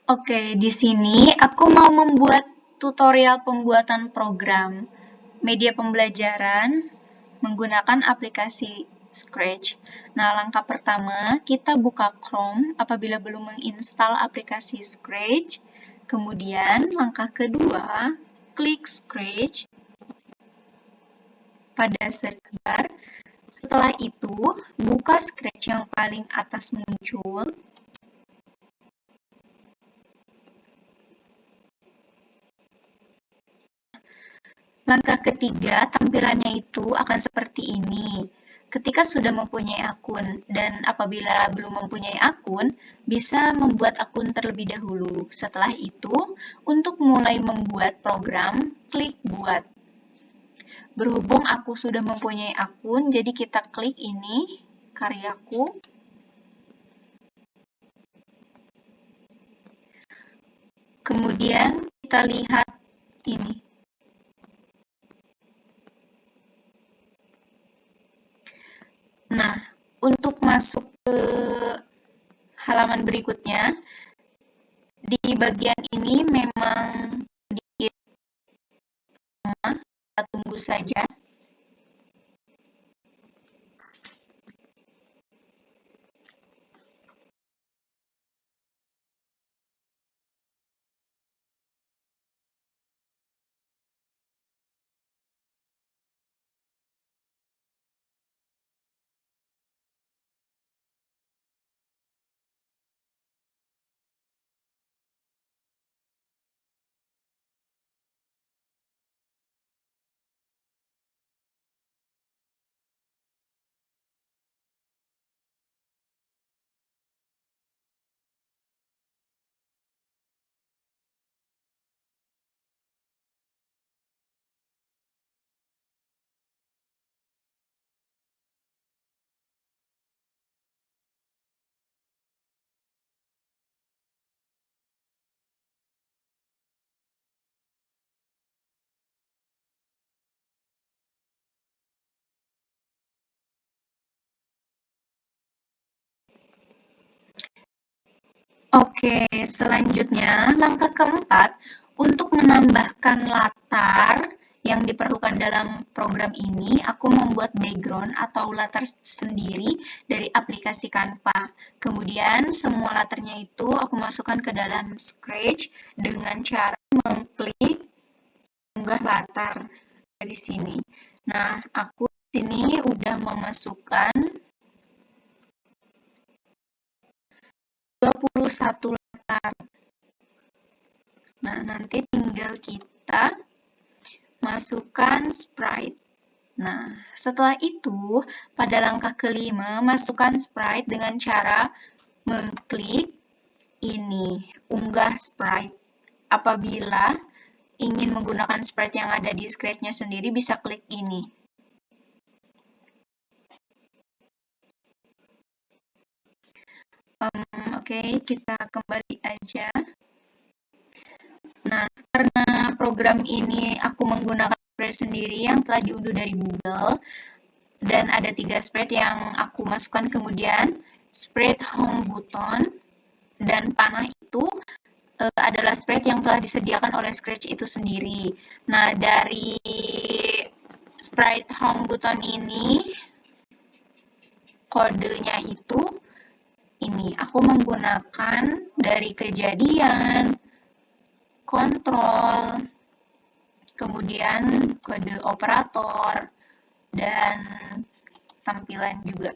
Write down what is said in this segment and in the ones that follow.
Oke, di sini aku mau membuat tutorial pembuatan program media pembelajaran menggunakan aplikasi Scratch. Nah, langkah pertama, kita buka Chrome apabila belum menginstal aplikasi Scratch. Kemudian, langkah kedua, klik Scratch pada search bar. Setelah itu, buka Scratch yang paling atas muncul. Langkah ketiga, tampilannya itu akan seperti ini. Ketika sudah mempunyai akun dan apabila belum mempunyai akun, bisa membuat akun terlebih dahulu. Setelah itu, untuk mulai membuat program, klik Buat. Berhubung aku sudah mempunyai akun, jadi kita klik ini, karyaku. Kemudian kita lihat ini. Nah, untuk masuk ke halaman berikutnya, di bagian ini memang sedikit lama, kita tunggu saja. Oke, selanjutnya langkah keempat, untuk menambahkan latar yang diperlukan dalam program ini, aku membuat background atau latar sendiri dari aplikasi Canva. Kemudian semua latarnya itu aku masukkan ke dalam Scratch dengan cara mengklik unggah latar dari sini. Nah, aku di sini udah memasukkan 21 latar. Nah, nanti tinggal kita masukkan sprite. Nah, setelah itu, pada langkah kelima, masukkan sprite dengan cara mengklik ini, unggah sprite. Apabila ingin menggunakan sprite yang ada di Scratch-nya sendiri, bisa klik ini. Oke, kita kembali aja. Nah, karena program ini aku menggunakan sprite sendiri yang telah diunduh dari Google, dan ada 3 sprite yang aku masukkan, kemudian sprite home button dan panah itu adalah sprite yang telah disediakan oleh Scratch itu sendiri. Nah, dari sprite home button ini, kodenya itu ini, aku menggunakan dari kejadian, kontrol, kemudian kode operator, dan tampilan juga.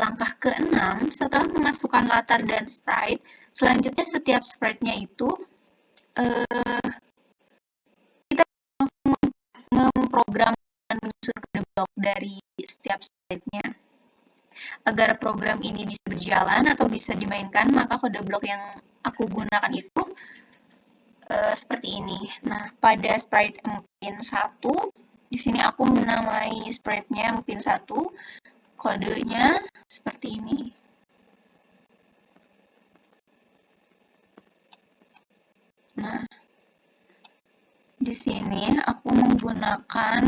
Langkah ke-6, setelah memasukkan latar dan sprite, selanjutnya setiap sprite-nya itu kita langsung memprogram dan menyusun kode blok dari setiap sprite-nya. Agar program ini bisa berjalan atau bisa dimainkan, maka kode blok yang aku gunakan itu seperti ini. Nah, pada sprite Empin 1, di sini aku menamai sprite-nya Empin 1, kodenya seperti ini. Nah, di sini aku menggunakan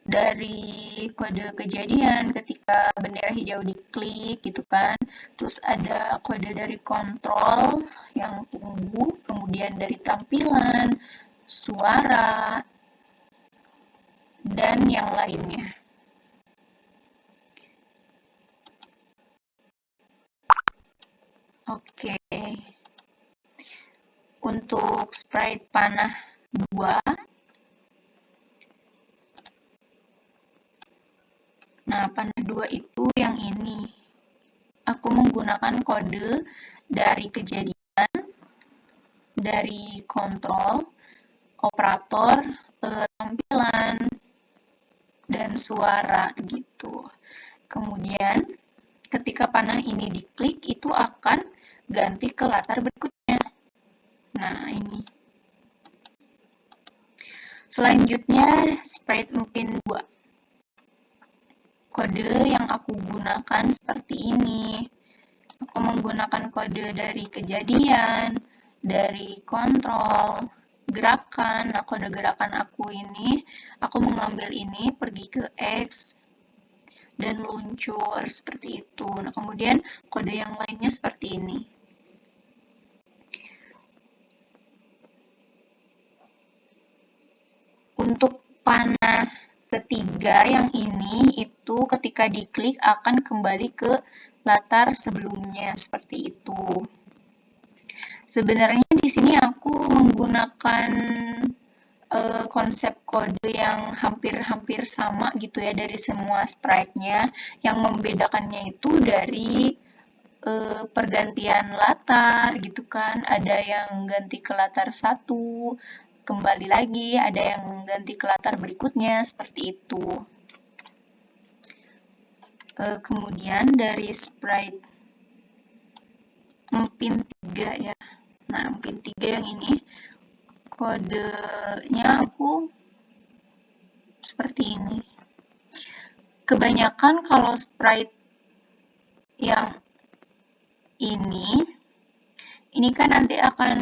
dari kode kejadian ketika bendera hijau diklik gitu kan. Terus ada kode dari kontrol yang tunggu, kemudian dari tampilan, suara, dan yang lainnya. Oke. Untuk sprite panah 2, nah panah 2 itu yang ini. Aku menggunakan kode dari kejadian, dari kontrol, operator, tampilan, dan suara gitu. Kemudian ketika panah ini diklik itu akan ganti ke latar berikutnya. Nah, ini. Selanjutnya sprite mungkin 2. Kode yang aku gunakan seperti ini. Aku menggunakan kode dari kejadian, dari kontrol, gerakan. Nah, kode gerakan aku ini, aku mengambil ini pergi ke X dan luncur seperti itu. Nah, kemudian kode yang lainnya seperti ini. Untuk panah ketiga yang ini itu ketika diklik akan kembali ke latar sebelumnya seperti itu. Sebenarnya di sini aku menggunakan konsep kode yang hampir-hampir sama gitu ya dari semua sprite-nya. Yang membedakannya itu dari pergantian latar gitu kan. Ada yang ganti ke latar 1, kembali lagi, ada yang ganti ke latar berikutnya, seperti itu. Kemudian dari sprite empin 3 ya. Nah, empin 3 yang ini, kodenya aku seperti ini. Kebanyakan kalau sprite yang ini kan nanti akan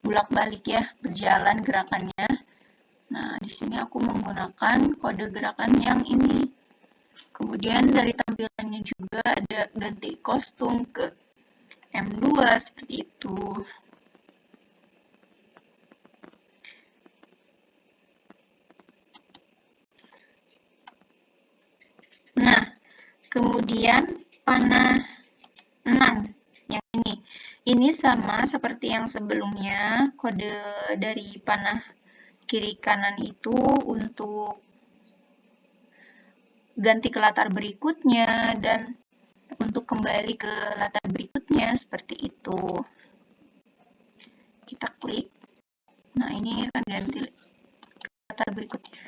bolak-balik ya, berjalan gerakannya. Nah, di sini aku menggunakan kode gerakan yang ini. Kemudian dari tampilannya juga ada ganti kostum ke M2 seperti itu. Nah, kemudian panah 6 yang ini. Ini sama seperti yang sebelumnya, kode dari panah kiri kanan itu untuk ganti ke latar berikutnya dan untuk kembali ke latar berikutnya seperti itu. Kita klik. Nah, ini akan ganti ke latar berikutnya.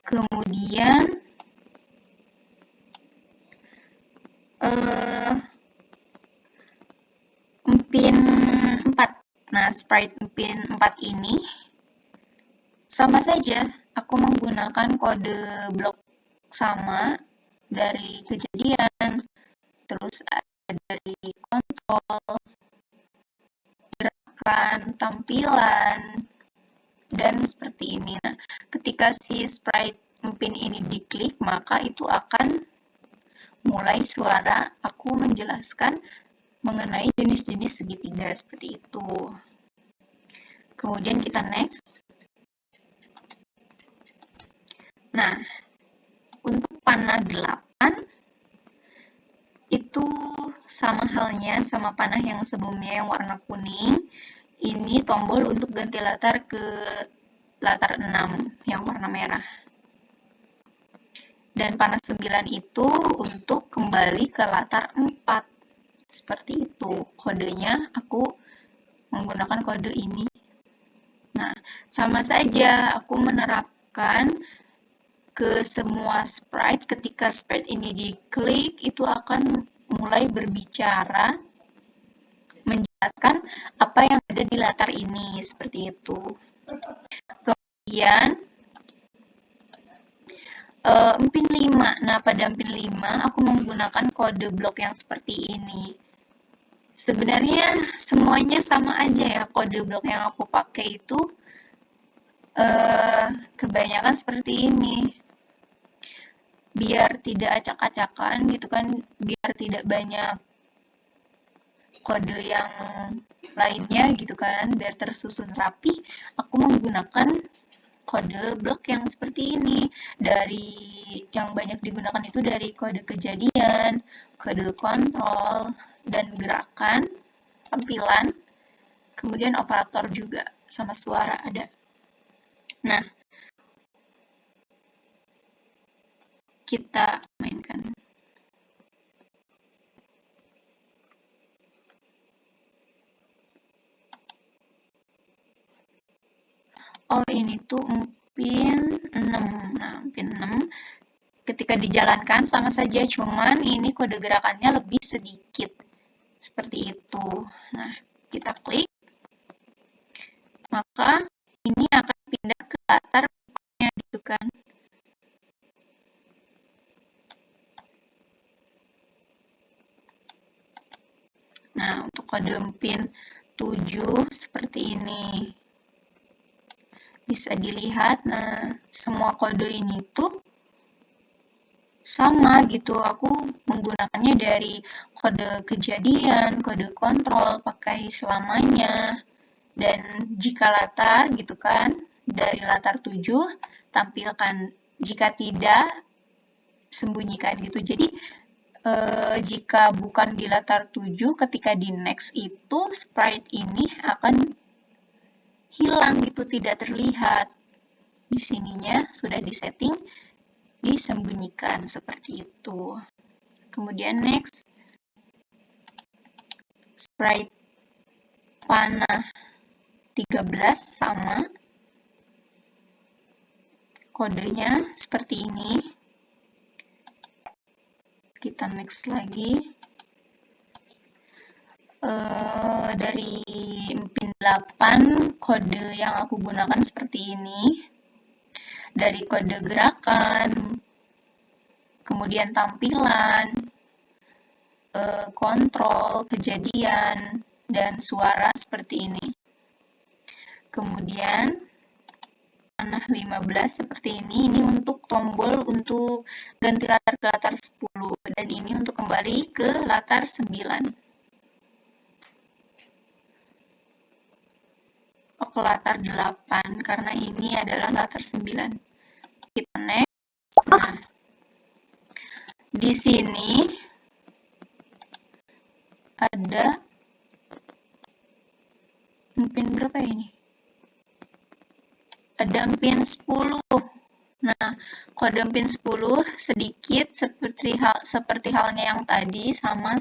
Kemudian empin 4. Nah, sprite empin 4 ini sama saja. Aku menggunakan kode blok sama dari kejadian, terus ada dari kontrol, gerakan, tampilan, dan seperti ini. Nah, ketika si sprite empin ini diklik, maka itu akan mulai suara aku menjelaskan mengenai jenis-jenis segitiga seperti itu. Kemudian kita next. Nah, untuk panah 8 itu sama halnya sama panah yang sebelumnya yang warna kuning. Ini tombol untuk ganti latar ke latar 6 yang warna merah. Dan panah 9 itu untuk kembali ke latar 4. Seperti itu. Kodenya aku menggunakan kode ini. Nah, sama saja aku menerapkan ke semua sprite. Ketika sprite ini diklik, itu akan mulai berbicara, menjelaskan apa yang ada di latar ini, seperti itu. Kemudian empin 5. Nah, pada empin 5 aku menggunakan kode blok yang seperti ini. Sebenarnya semuanya sama aja ya, kode blok yang aku pakai itu kebanyakan seperti ini. Biar tidak acak-acakan gitu kan, biar tidak banyak kode yang lainnya gitu kan, biar tersusun rapi, aku menggunakan kode blok yang seperti ini. Dari yang banyak digunakan itu dari kode kejadian, kode kontrol, dan gerakan, tampilan, kemudian operator juga, sama suara ada. Nah, kita mainkan. Oh, ini tuh pin 6. Nah, pin 6 ketika dijalankan sama saja, cuman ini kode gerakannya lebih sedikit. Seperti itu. Nah, kita klik, maka ini akan pindah ke latar berikutnya gitu kan. Nah, untuk kode pin 7 seperti ini. Bisa dilihat, nah, semua kode ini tuh sama gitu. Aku menggunakannya dari kode kejadian, kode kontrol, pakai selamanya. Dan jika latar gitu kan, dari latar 7, tampilkan. Jika tidak, sembunyikan gitu. Jadi, jika bukan di latar 7, ketika di next itu sprite ini akan hilang gitu, tidak terlihat. Di sininya sudah disetting, disembunyikan seperti itu. Kemudian next, sprite panah 13 sama, kodenya seperti ini. Kita next lagi. Dari pin 8, kode yang aku gunakan seperti ini. Dari kode gerakan, kemudian tampilan, kontrol, kejadian, dan suara seperti ini. Kemudian panah 15 seperti ini untuk tombol untuk ganti latar ke latar 10, dan ini untuk kembali ke latar 9. Ke latar 8 karena ini adalah latar 9. Kita next. Nah, di sini ada pin berapa ini? Ada pin 10. Nah, kode pin 10 sedikit seperti halnya yang tadi, sama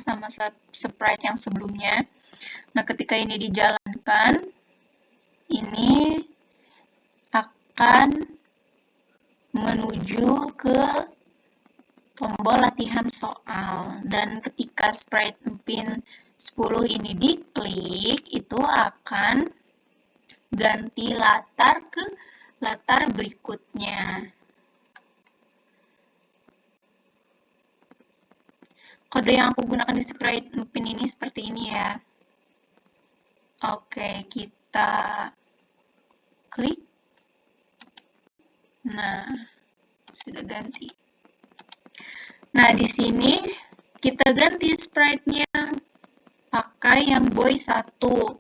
sprite yang sebelumnya. Nah, ketika ini dijalankan, ini akan menuju ke tombol latihan soal. Dan ketika sprite pin 10 ini diklik, itu akan ganti latar ke latar berikutnya. Kode yang aku gunakan di sprite pin ini seperti ini ya. Oke, kita klik. Nah, sudah ganti. Nah, di sini kita ganti sprite-nya pakai yang boy 1.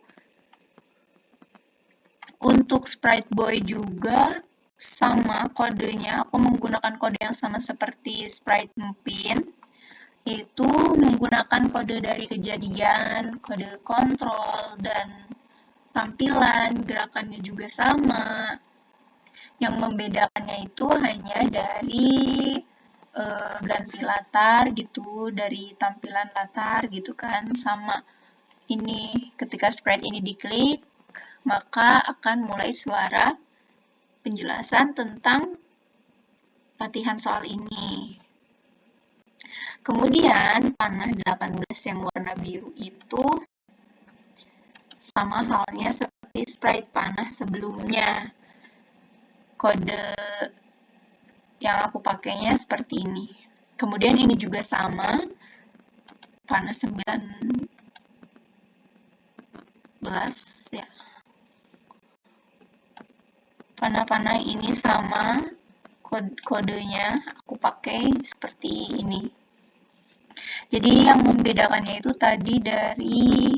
Untuk sprite boy juga sama kodenya, aku menggunakan kode yang sama seperti sprite pin, yaitu menggunakan kode dari kejadian, kode kontrol, dan tampilan, gerakannya juga sama. Yang membedakannya itu hanya dari ganti latar gitu, dari tampilan latar gitu kan, sama ini ketika sprite ini diklik, maka akan mulai suara penjelasan tentang latihan soal ini. Kemudian panah 18 yang warna biru itu sama halnya seperti sprite panah sebelumnya. Kode yang aku pakainya seperti ini. Kemudian ini juga sama, panah 19 ya. panah-panah ini sama kodenya aku pakai seperti ini. Jadi yang membedakannya itu tadi dari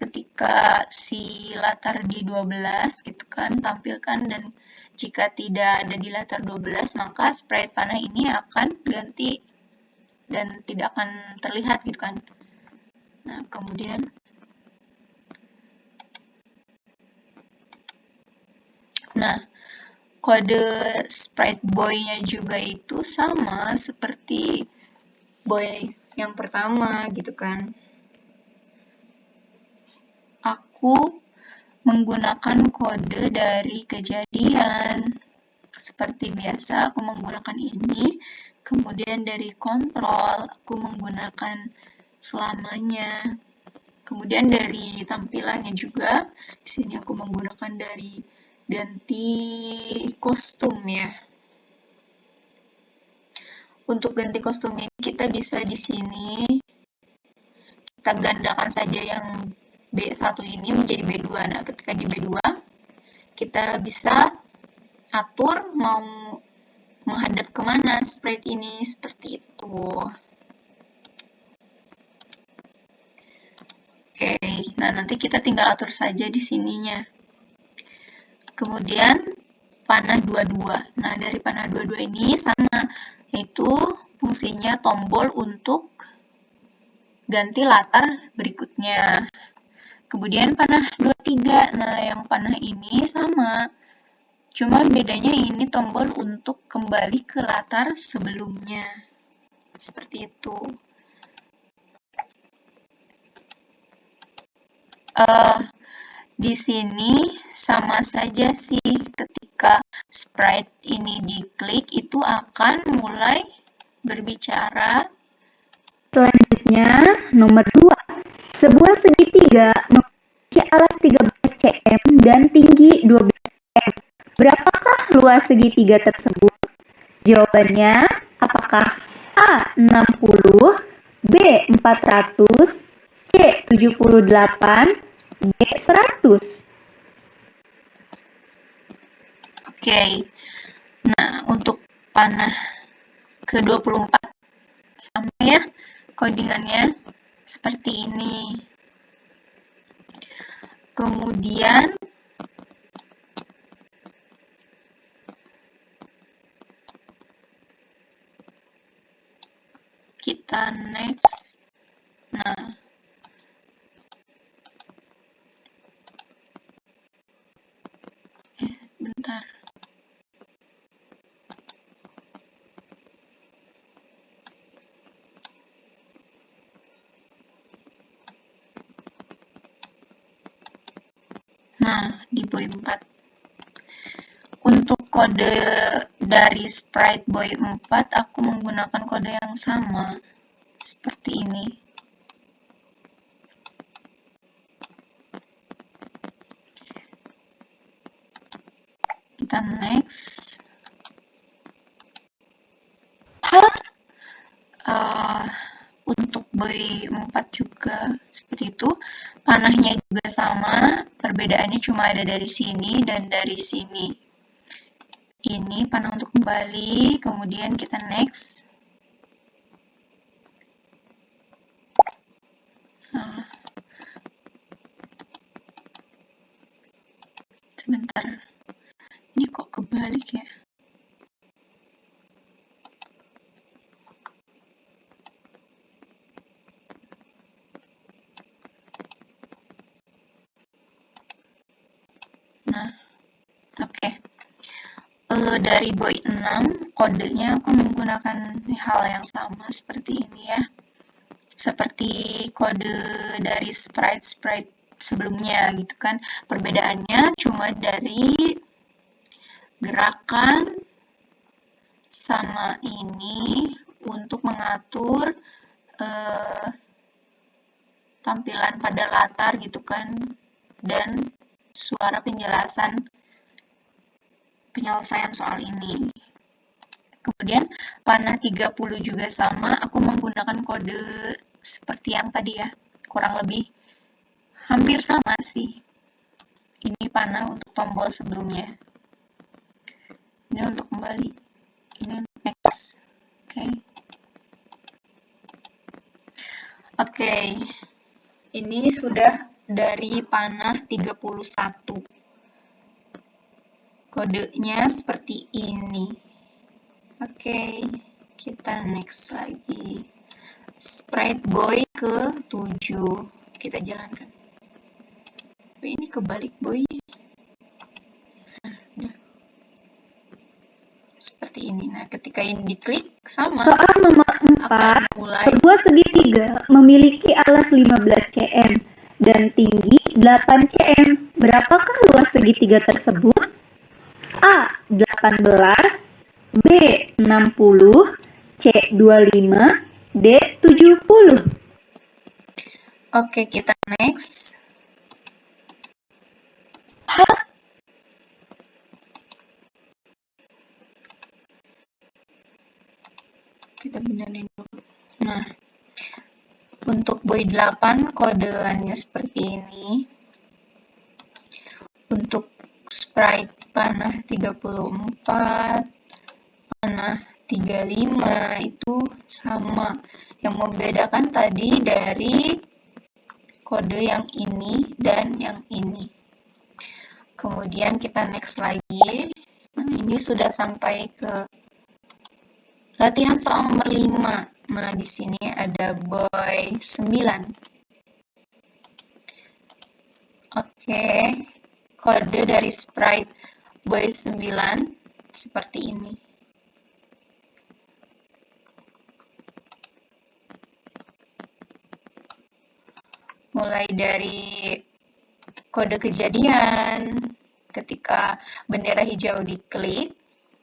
ketika si latar di 12 gitu kan tampilkan, dan jika tidak ada di latar 12 maka sprite panah ini akan ganti dan tidak akan terlihat gitu kan. Nah, kemudian kode sprite boy-nya juga itu sama seperti boy yang pertama gitu kan. Aku menggunakan kode dari kejadian. Seperti biasa aku menggunakan ini, kemudian dari kontrol aku menggunakan selamanya. Kemudian dari tampilannya juga, di sini aku menggunakan dari ganti kostum ya. Untuk ganti kostum ini kita bisa di sini kita gandakan saja yang B1 ini menjadi B2. Nah, ketika di B2 kita bisa atur mau menghadap kemana sprite ini, seperti itu. Oke, nah nanti kita tinggal atur saja di sininya. Kemudian panah 22. Nah, dari panah 22 ini sama, yaitu fungsinya tombol untuk ganti latar berikutnya. Kemudian panah 23. Nah, yang panah ini sama, cuma bedanya ini tombol untuk kembali ke latar sebelumnya. Seperti itu. Di sini sama saja sih, ketika sprite ini diklik itu akan mulai berbicara. Selanjutnya, nomor 2. Sebuah segitiga memiliki alas 13 cm dan tinggi 12 cm. Berapakah luas segitiga tersebut? Jawabannya, apakah A. 60, B. 400, C. 78, D. 100? Oke, nah untuk panah ke-24 sama ya, codingannya seperti ini. Kemudian kita next. Nah, bentar. Nah, di boy 4. Untuk kode dari sprite boy 4, aku menggunakan kode yang sama, seperti ini. Kita next. Untuk boy 4 juga seperti itu. Panahnya juga sama, perbedaannya cuma ada dari sini dan dari sini. Ini panah untuk kembali, kemudian kita next. Sebentar, ini kok kebalik ya? Nah, oke. Dari boy 6, kodenya aku menggunakan hal yang sama seperti ini ya. Seperti kode dari sprite sebelumnya gitu kan. Perbedaannya cuma dari gerakan sama ini untuk mengatur tampilan pada latar gitu kan, dan suara penyelesaian soal ini. Kemudian panah 30 juga sama, aku menggunakan kode seperti yang tadi ya, kurang lebih hampir sama sih. Ini panah untuk tombol sebelumnya. Ini untuk kembali. Ini next. Oke. Ini sudah dari panah 31. Kodenya seperti ini. Oke, kita next lagi. Sprite boy ke 7. Kita jalankan. Tapi ini kebalik boy. Seperti ini. Nah, ketika ini diklik sama. Soal nomor 4, sebuah segitiga memiliki alas 15 cm dan tinggi 8 cm. Berapakah luas segitiga tersebut? A. 18, B. 60, C. 25, D. 70. Oke, kita next. Kita benerin dulu. Nah, untuk boy 8 kodeannya seperti ini. Untuk sprite panah 34, panah 35 itu sama. Yang membedakan tadi dari kode yang ini dan yang ini. Kemudian kita next lagi. Nah, ini sudah sampai ke latihan soal nomor 5. Nah, di sini ada boy 9. Oke, kode dari sprite boy 9 seperti ini. Mulai dari kode kejadian, ketika bendera hijau diklik,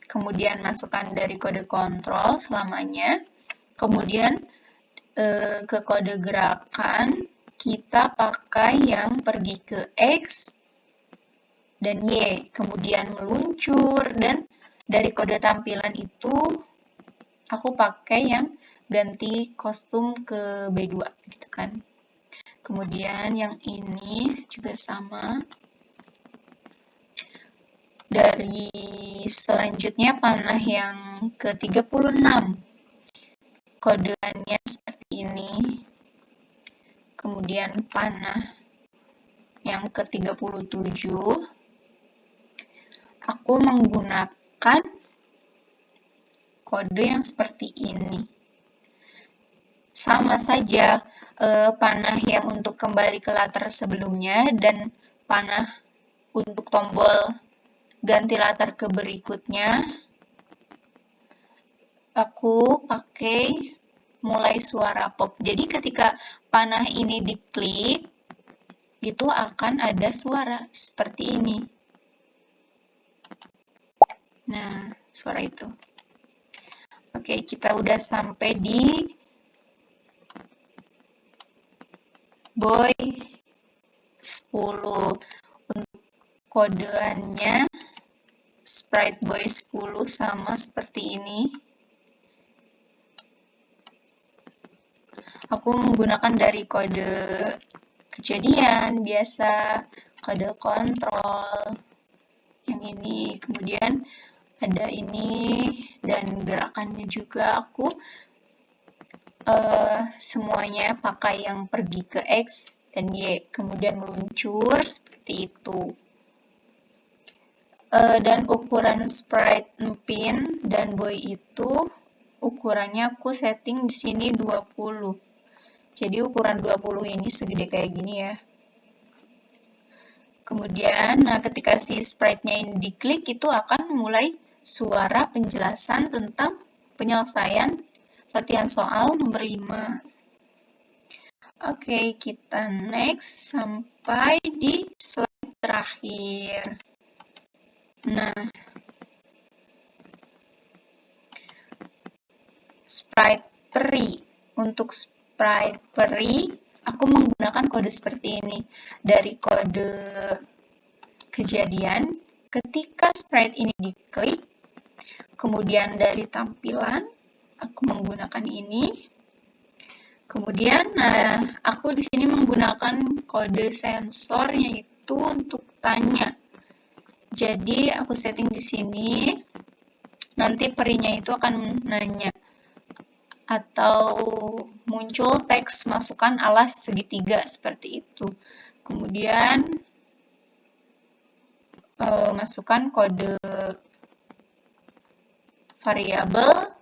kemudian masukkan dari kode kontrol selamanya, kemudian ke kode gerakan, kita pakai yang pergi ke X dan Y, kemudian meluncur, dan dari kode tampilan itu aku pakai yang ganti kostum ke B2 gitu kan. Kemudian yang ini juga sama. Dari selanjutnya panah yang ke-36. Kodeannya seperti ini. Kemudian panah yang ke-37. Aku menggunakan kode yang seperti ini. Sama saja panah yang untuk kembali ke latar sebelumnya dan panah untuk tombol ganti latar ke berikutnya aku pakai mulai suara pop. Jadi ketika panah ini diklik itu akan ada suara seperti ini. Nah, suara itu. Oke, kita udah sampai di boy 10. Untuk kodeannya sprite boy 10 sama seperti ini. Aku menggunakan dari kode kejadian biasa, kode kontrol yang ini, kemudian ada ini, dan gerakannya juga aku semuanya pakai yang pergi ke X dan Y, kemudian meluncur seperti itu. Dan ukuran sprite pin dan boy itu ukurannya aku setting di sini 20. Jadi ukuran 20 ini segede kayak gini ya. Kemudian ketika si sprite-nya ini diklik itu akan mulai suara penjelasan tentang penyelesaian latihan soal nomor 5. Oke, kita next sampai di slide terakhir. Nah, sprite peri. Untuk sprite peri, aku menggunakan kode seperti ini. Dari kode kejadian, ketika sprite ini diklik, kemudian dari tampilan, aku menggunakan ini. Kemudian, aku di sini menggunakan kode sensor yaitu untuk tanya. Jadi aku setting di sini nanti perinya itu akan nanya atau muncul teks masukkan alas segitiga seperti itu. Kemudian masukkan kode variabel.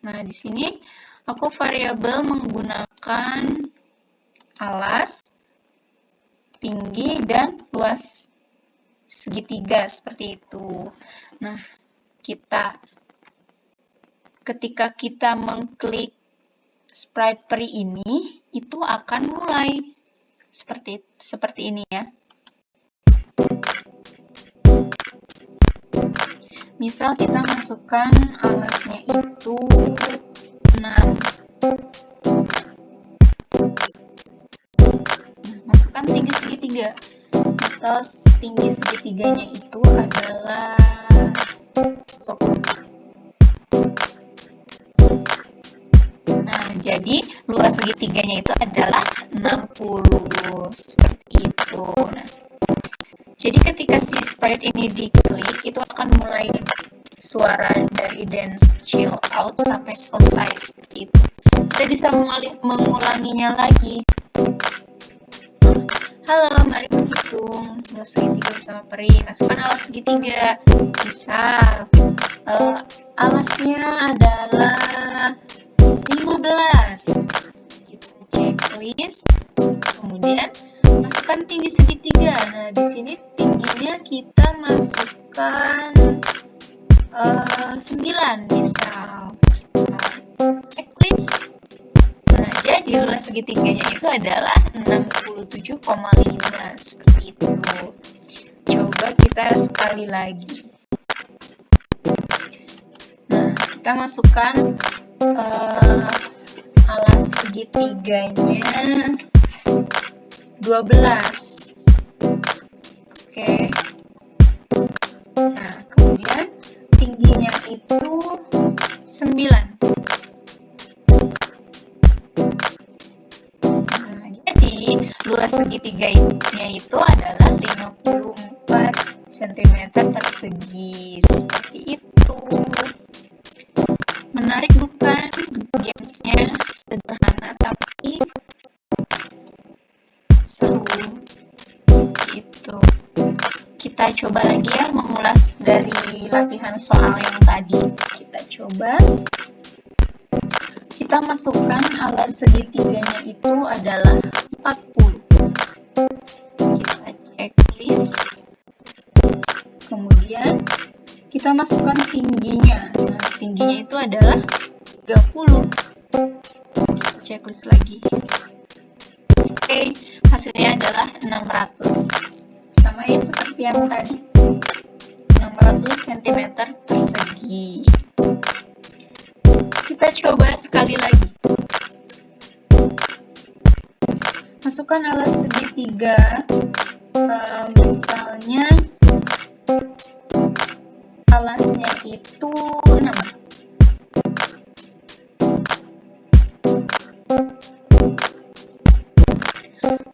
Nah, di sini aku variabel menggunakan alas, tinggi, dan luas segitiga seperti itu. Nah, ketika kita mengklik sprite peri ini, itu akan mulai seperti ini ya. Misal kita masukkan alasnya itu 6. Masukkan tinggi segitiga. Misal tinggi segitiganya itu adalah 20. Nah, jadi luas segitiganya itu adalah 60. Seperti itu. Nah, jadi ketika si sprite ini diklik, itu akan mulai suara dari dance chill out sampai selesai seperti itu. Kita bisa mengulanginya lagi. Halo, mari menghitung luas segitiga bersama peri. Masukkan alas segitiga. Misal alasnya adalah 15. Kita checklist. Kemudian masukkan tinggi segitiga. Nah, di sini tingginya kita masukkan 9 misal. Checklist. Nah, jadi luas segitiganya itu adalah 67,5 seperti itu. Coba kita sekali lagi. Nah, kita masukkan alas segitiganya 12. Oke. Nah, kemudian tingginya itu 9. Nah, jadi luas segitiganya itu adalah 54 cm persegi. Seperti itu. Menarik bukan? Gamesnya sederhana tapi seru. Itu. Kita coba lagi ya mengulas dari latihan soal yang tadi. Kita coba. Kita masukkan alas segitiganya itu adalah 40. Kita checklist. Kemudian kita masukkan tingginya. Nah, tingginya itu adalah 30. Checklist lagi. Oke, hasilnya adalah 600. Sama ya seperti yang tadi. 600 cm persegi. Kita coba sekali lagi. Masukkan alas segitiga. Misalnya alasnya itu 6.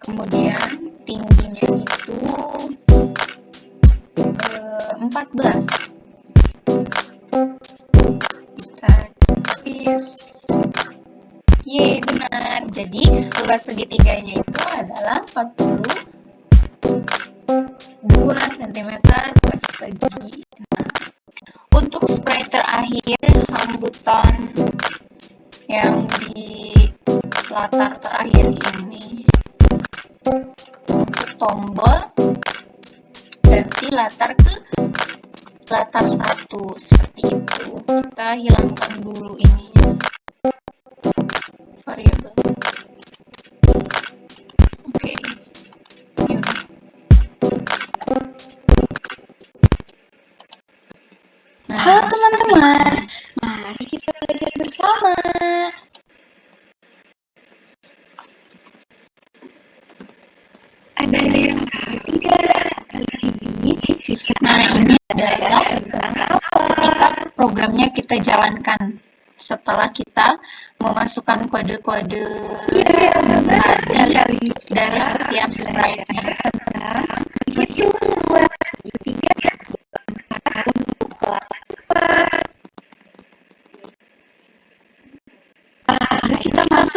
Kemudian tingginya itu 14. Kita tulis. Yeay, benar. Jadi luas segitiganya itu adalah 42 cm persegi. Nah, untuk sprite terakhir, hangguton yang di latar terakhir ini, untuk tombol ganti latar ke latar 1 seperti itu. Kita hilangkan dulu ini variabel. Oke. Yaudah. Nah, Halo teman-teman, mari kita belajar bersama. Ada yang tahu tidak? Kali ini kita ini adalah ketika programnya kita jalankan setelah kita memasukkan kode-kode dari setiap sprite-nya. itu luas segitiga untuk kelas cepat. Mari kita masuk